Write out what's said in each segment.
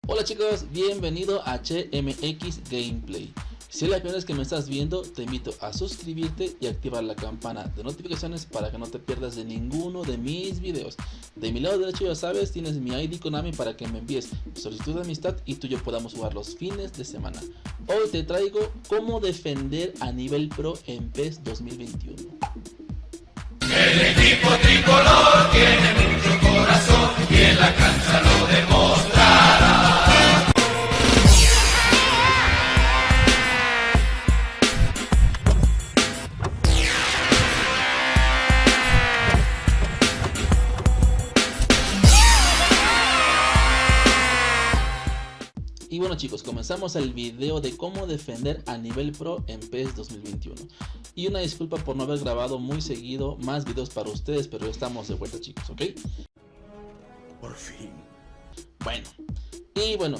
Hola chicos, bienvenido a HMX Gameplay. Si es la primera vez que me estás viendo, te invito a suscribirte y activar la campana de notificaciones para que no te pierdas de ninguno de mis videos. De mi lado derecho, ya sabes, tienes mi ID Konami para que me envíes solicitud de amistad y tú y yo podamos jugar los fines de semana. Hoy te traigo cómo defender a nivel pro en PES 2021. El equipo tricolor tiene mucho corazón y en la cancha lo demostrará. Y bueno chicos, comenzamos el video de cómo defender a nivel pro en PES 2021. Y una disculpa por no haber grabado muy seguido más videos para ustedes, pero ya estamos de vuelta chicos, ¿ok? Por fin. Bueno,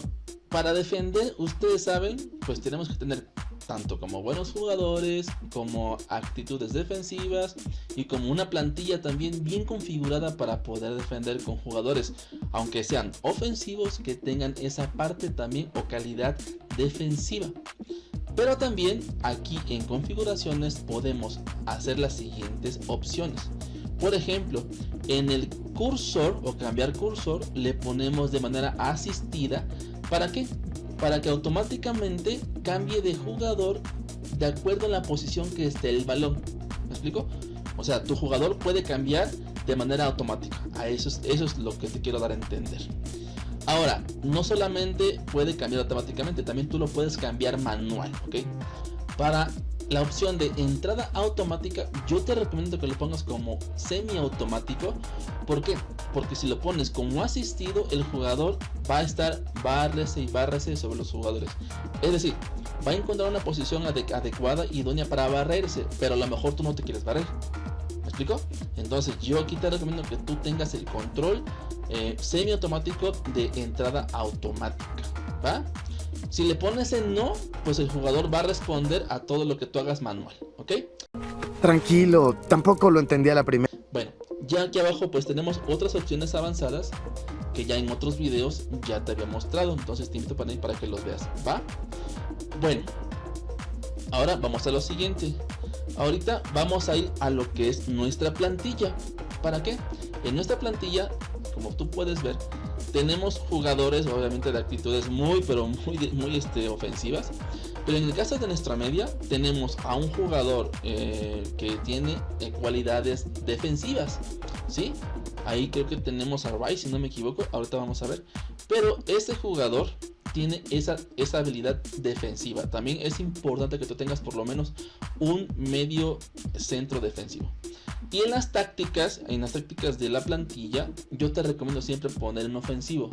para defender, ustedes saben, pues tenemos que tener tanto como buenos jugadores, como actitudes defensivas y como una plantilla también bien configurada para poder defender con jugadores, aunque sean ofensivos, que tengan esa parte también o calidad defensiva. Pero también aquí en configuraciones podemos hacer las siguientes opciones. Por ejemplo, en el cursor o cambiar cursor le ponemos de manera asistida. ¿Para qué? Para que automáticamente cambie de jugador de acuerdo a la posición que esté el balón. ¿Me explico? O sea, tu jugador puede cambiar de manera automática. Eso es lo que te quiero dar a entender. Ahora, no solamente puede cambiar automáticamente, también tú lo puedes cambiar manual, ¿ok? Para la opción de entrada automática, yo te recomiendo que lo pongas como semiautomático. ¿Por qué? Porque si lo pones como asistido, el jugador va a estar bárrese y bárrese sobre los jugadores. Es decir, va a encontrar una posición adecuada y idónea para barrerse, pero a lo mejor tú no te quieres barrer. ¿Me explico? Entonces yo aquí te recomiendo que tú tengas el control semiautomático de entrada automática, ¿va? Si le pones en no, pues el jugador va a responder a todo lo que tú hagas manual, ¿ok? Tranquilo, tampoco lo entendí a la primera. Bueno, ya aquí abajo pues tenemos otras opciones avanzadas que ya en otros videos ya te había mostrado, entonces te invito para que los veas, ¿va? Bueno, ahora vamos a lo siguiente. Ahorita vamos a ir a lo que es nuestra plantilla. ¿Para qué? En nuestra plantilla, como tú puedes ver, tenemos jugadores obviamente de actitudes muy ofensivas. Pero en el caso de nuestra media tenemos a un jugador que tiene cualidades defensivas, ¿sí? Ahí creo que tenemos a Rice, si no me equivoco, ahorita vamos a ver. Pero este jugador tiene esa habilidad defensiva. También es importante que tú tengas por lo menos un medio centro defensivo. Y en las tácticas de la plantilla, yo te recomiendo siempre poner un ofensivo.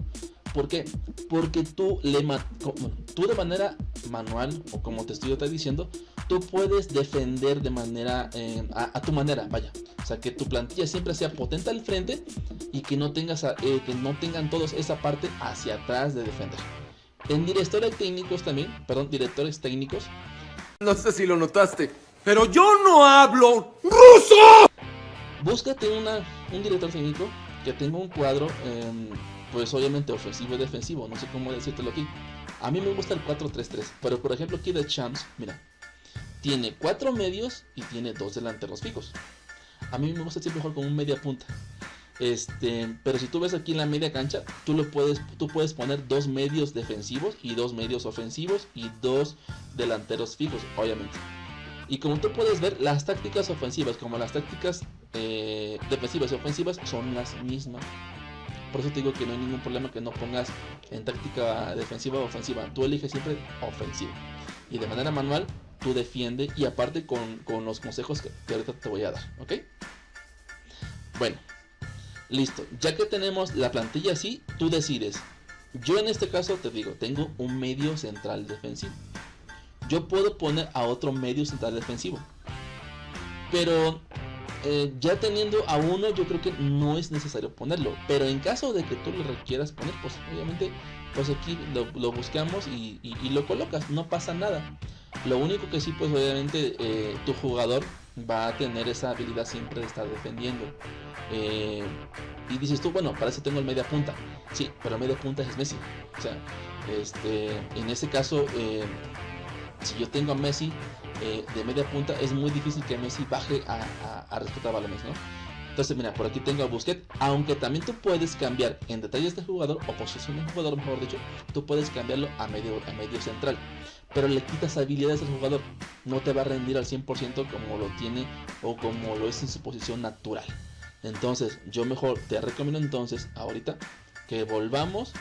¿Por qué? Porque tú de manera manual, o como te estoy diciendo, tú puedes defender de manera a tu manera, vaya. O sea, que tu plantilla siempre sea potente al frente y que no tengan todos esa parte hacia atrás de defender. En directores técnicos, No sé si lo notaste, pero yo no hablo ruso. búscate un director técnico que tenga un cuadro, pues obviamente ofensivo y defensivo, no sé cómo decírtelo aquí. A mí me gusta el 4-3-3, pero por ejemplo aquí de Champs, mira, tiene 4 medios y tiene 2 delanteros fijos. A mí me gusta siempre jugar con un media punta. Pero si tú ves aquí en la media cancha, tú puedes poner 2 medios defensivos y 2 medios ofensivos y 2 delanteros fijos, obviamente. Y como tú puedes ver, las tácticas ofensivas como las tácticas defensivas y ofensivas son las mismas. Por eso te digo que no hay ningún problema que no pongas en táctica defensiva o ofensiva. Tú eliges siempre ofensiva. Y de manera manual, tú defiende y aparte con los consejos que ahorita te voy a dar, ¿ok? Bueno. Listo, ya que tenemos la plantilla así, tú decides. Yo en este caso te digo, tengo un medio central defensivo. Yo puedo poner a otro medio central defensivo. Pero ya teniendo a uno, yo creo que no es necesario ponerlo. Pero en caso de que tú lo requieras poner, pues obviamente, pues aquí lo buscamos y lo colocas, no pasa nada. Lo único que sí, pues obviamente tu jugador va a tener esa habilidad siempre de estar defendiendo. Y dices tú, bueno, para eso tengo el media punta. Sí, pero el media punta es Messi. O sea, en ese caso, si yo tengo a Messi de media punta, es muy difícil que Messi baje a rescatar balones, ¿no? Entonces, mira, por aquí tengo a Busquets, aunque también tú puedes cambiar en detalles de jugador, o posición de jugador, mejor dicho, tú puedes cambiarlo a medio central, pero le quitas habilidades al jugador, no te va a rendir al 100% como lo tiene o como lo es en su posición natural. Entonces, yo mejor te recomiendo entonces, ahorita, que volvamos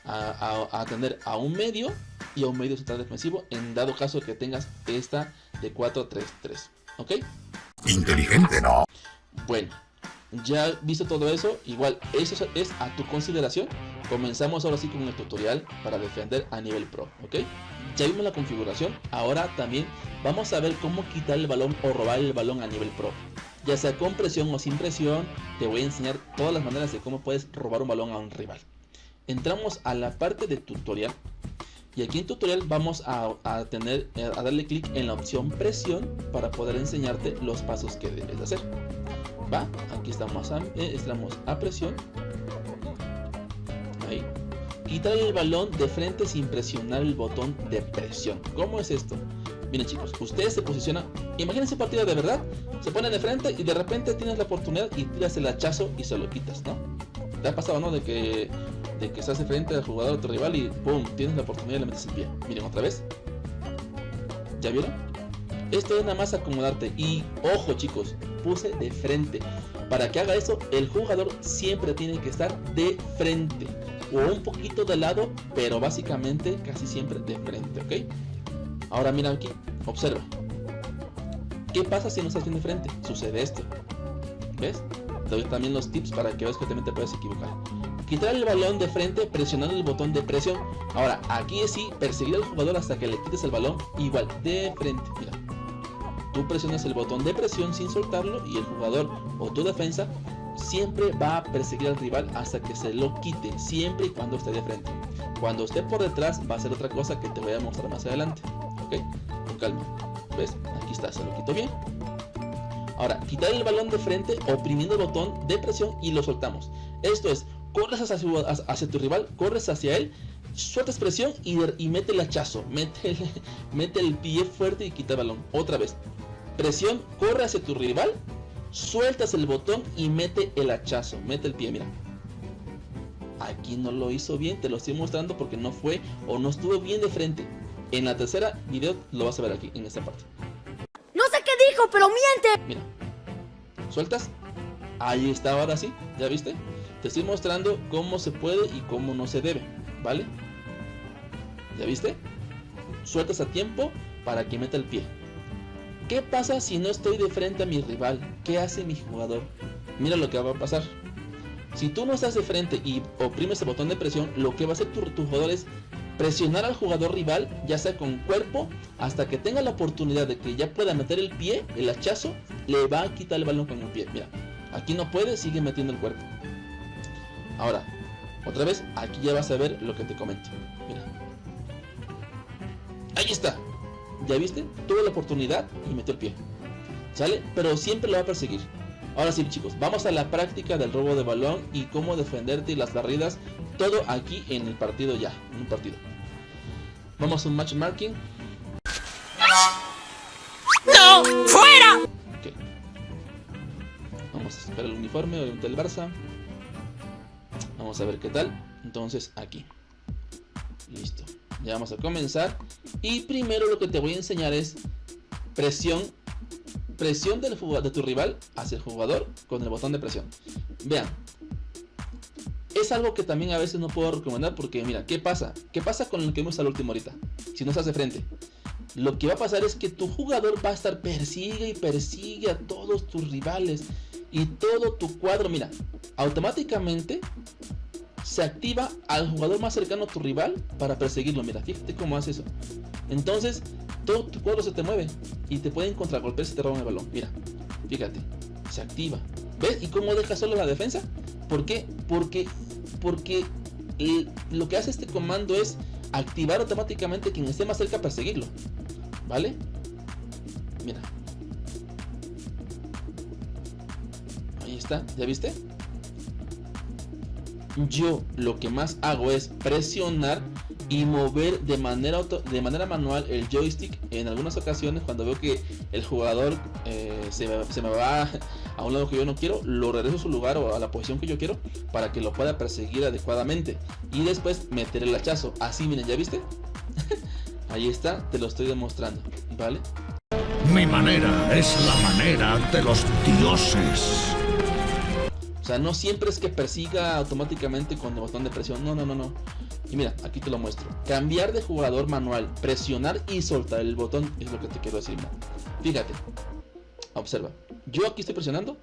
a tener a un medio y a un medio central defensivo, en dado caso que tengas esta de 4-3-3, ¿ok? Inteligente, ¿no? Bueno, ya visto todo eso, igual eso es a tu consideración. Comenzamos ahora sí con el tutorial para defender a nivel pro, ¿ok? Ya vimos la configuración, ahora también vamos a ver cómo quitar el balón o robar el balón a nivel pro. Ya sea con presión o sin presión, te voy a enseñar todas las maneras de cómo puedes robar un balón a un rival. Entramos a la parte de tutorial. Y aquí en tutorial vamos a darle clic en la opción presión para poder enseñarte los pasos que debes de hacer. Va, aquí estamos a presión. Ahí. Quitar el balón de frente sin presionar el botón de presión. ¿Cómo es esto? Miren chicos, ustedes se posicionan, imagínense partida de verdad, se ponen de frente y de repente tienes la oportunidad y tiras el hachazo y se lo quitas, ¿no? ¿Te ha pasado, no? De que estás de frente al jugador de tu rival y ¡pum! Tienes la oportunidad y le metes el pie. Miren otra vez. ¿Ya vieron? Esto es nada más acomodarte. Y ojo chicos, puse de frente. Para que haga eso, el jugador siempre tiene que estar de frente. O un poquito de lado, pero básicamente casi siempre de frente, ¿ok? Ahora mira aquí, observa. ¿Qué pasa si no estás bien de frente? Sucede esto. ¿Ves? Te doy también los tips para que veas que también te puedes equivocar. Quitar el balón de frente presionando el botón de presión. Ahora, aquí es sí, perseguir al jugador hasta que le quites el balón igual, de frente. Mira, tú presionas el botón de presión sin soltarlo y el jugador o tu defensa siempre va a perseguir al rival hasta que se lo quite, siempre y cuando esté de frente. Cuando esté por detrás va a ser otra cosa que te voy a mostrar más adelante. Ok, con calma. ¿Ves? Aquí está, se lo quito bien. Ahora, quitar el balón de frente oprimiendo el botón de presión y lo soltamos. Esto es, corres hacia tu rival, corres hacia él, sueltas presión y mete el hachazo, mete el pie fuerte y quita el balón. Otra vez, presión, corre hacia tu rival, sueltas el botón y mete el hachazo, mete el pie, mira. Aquí no lo hizo bien, te lo estoy mostrando porque no fue o no estuvo bien de frente. En la tercera video lo vas a ver aquí, en esta parte. No sé qué dijo, pero miente. Mira, sueltas, ahí está, ahora sí, ¿ya viste? Te estoy mostrando cómo se puede y cómo no se debe, ¿vale? ¿Ya viste? Sueltas a tiempo para que meta el pie. ¿Qué pasa si no estoy de frente a mi rival? ¿Qué hace mi jugador? Mira lo que va a pasar. Si tú no estás de frente y oprimes el botón de presión, lo que va a hacer tu jugador es presionar al jugador rival, ya sea con cuerpo, hasta que tenga la oportunidad de que ya pueda meter el pie, el hachazo, le va a quitar el balón con el pie. Mira, aquí no puede, sigue metiendo el cuerpo. Ahora, otra vez, aquí ya vas a ver lo que te comento. Mira. Ahí está. ¿Ya viste? Tuvo la oportunidad y metió el pie. ¿Sale? Pero siempre lo va a perseguir. Ahora sí, chicos, vamos a la práctica del robo de balón y cómo defenderte y las barridas. Todo aquí en el partido ya, en un partido. Vamos a un matchmarking. ¡No! ¡Fuera! Ok. Vamos a esperar el uniforme, obviamente el Barça. Vamos a ver qué tal. Entonces aquí. Listo. Ya vamos a comenzar. Y primero lo que te voy a enseñar es presión de tu rival hacia el jugador con el botón de presión. Vean. Es algo que también a veces no puedo recomendar porque mira, ¿qué pasa? ¿Qué pasa con lo que vimos al último ahorita? Si no estás de frente. Lo que va a pasar es que tu jugador va a estar persigue y persigue a todos tus rivales. Y todo tu cuadro, mira, automáticamente se activa al jugador más cercano a tu rival para perseguirlo. Mira, fíjate cómo hace eso. Entonces, todo tu cuadro se te mueve y te pueden contragolpear si te roban el balón. Mira, fíjate, se activa. ¿Ves? ¿Y cómo deja solo la defensa? ¿Por qué? Porque lo que hace este comando es activar automáticamente quien esté más cerca a perseguirlo. ¿Vale? Mira. Ahí está, ¿ya viste? Yo lo que más hago es presionar y mover de manera manual el joystick en algunas ocasiones. Cuando veo que el jugador se me va a un lado que yo no quiero, lo regreso a su lugar o a la posición que yo quiero para que lo pueda perseguir adecuadamente y después meter el hachazo. Así, miren, ¿ya viste? Ahí está, te lo estoy demostrando, ¿vale? Mi manera es la manera de los dioses. O sea, no siempre es que persiga automáticamente con el botón de presión. No. Y mira, aquí te lo muestro. Cambiar de jugador manual, presionar y soltar el botón es lo que te quiero decir. Fíjate, observa. Yo aquí estoy presionando.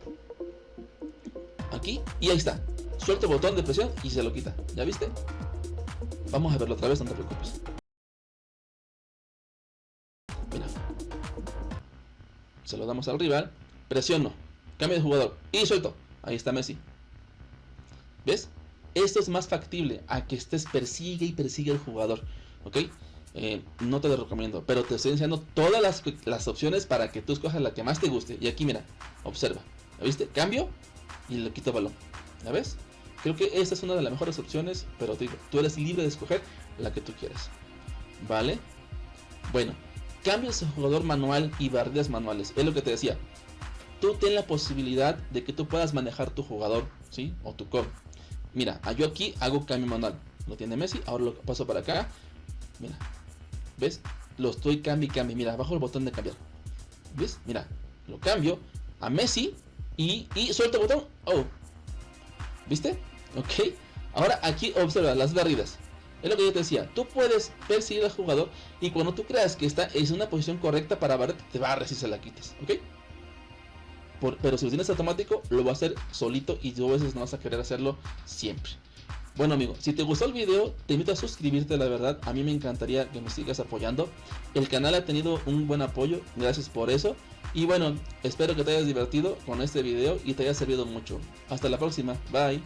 Aquí y ahí está. Suelto el botón de presión y se lo quita. ¿Ya viste? Vamos a verlo otra vez, no te preocupes. Mira. Se lo damos al rival. Presiono. Cambio de jugador y suelto. Ahí está Messi. ¿Ves? Esto es más factible a que estés persigue y persigue al jugador. ¿Ok? No te lo recomiendo, pero te estoy enseñando todas las opciones para que tú escojas la que más te guste. Y aquí mira, observa. ¿Ya viste? Cambio y le quito balón. ¿Ya ves? Creo que esta es una de las mejores opciones, pero te digo, tú eres libre de escoger la que tú quieras. ¿Vale? Bueno, cambios de jugador manual y barridas manuales. Es lo que te decía. Tú ten la posibilidad de que tú puedas manejar tu jugador, ¿sí? O tu core. Mira, yo aquí hago cambio manual. Lo tiene Messi, ahora lo paso para acá. Mira, ¿ves? Lo estoy cambio y cambio. Mira, bajo el botón de cambiar. ¿Ves? Mira, lo cambio a Messi y suelto el botón. Oh, ¿viste? Ok. Ahora aquí observa las barridas. Es lo que yo te decía. Tú puedes perseguir al jugador y cuando tú creas que está en una posición correcta para barrer, te barres y se la quites. ¿Ok? Pero si lo tienes automático, lo va a hacer solito y tú a veces no vas a querer hacerlo siempre. Bueno, amigo, si te gustó el video, te invito a suscribirte, la verdad. A mí me encantaría que me sigas apoyando. El canal ha tenido un buen apoyo, gracias por eso. Y bueno, espero que te hayas divertido con este video y te haya servido mucho. Hasta la próxima, bye.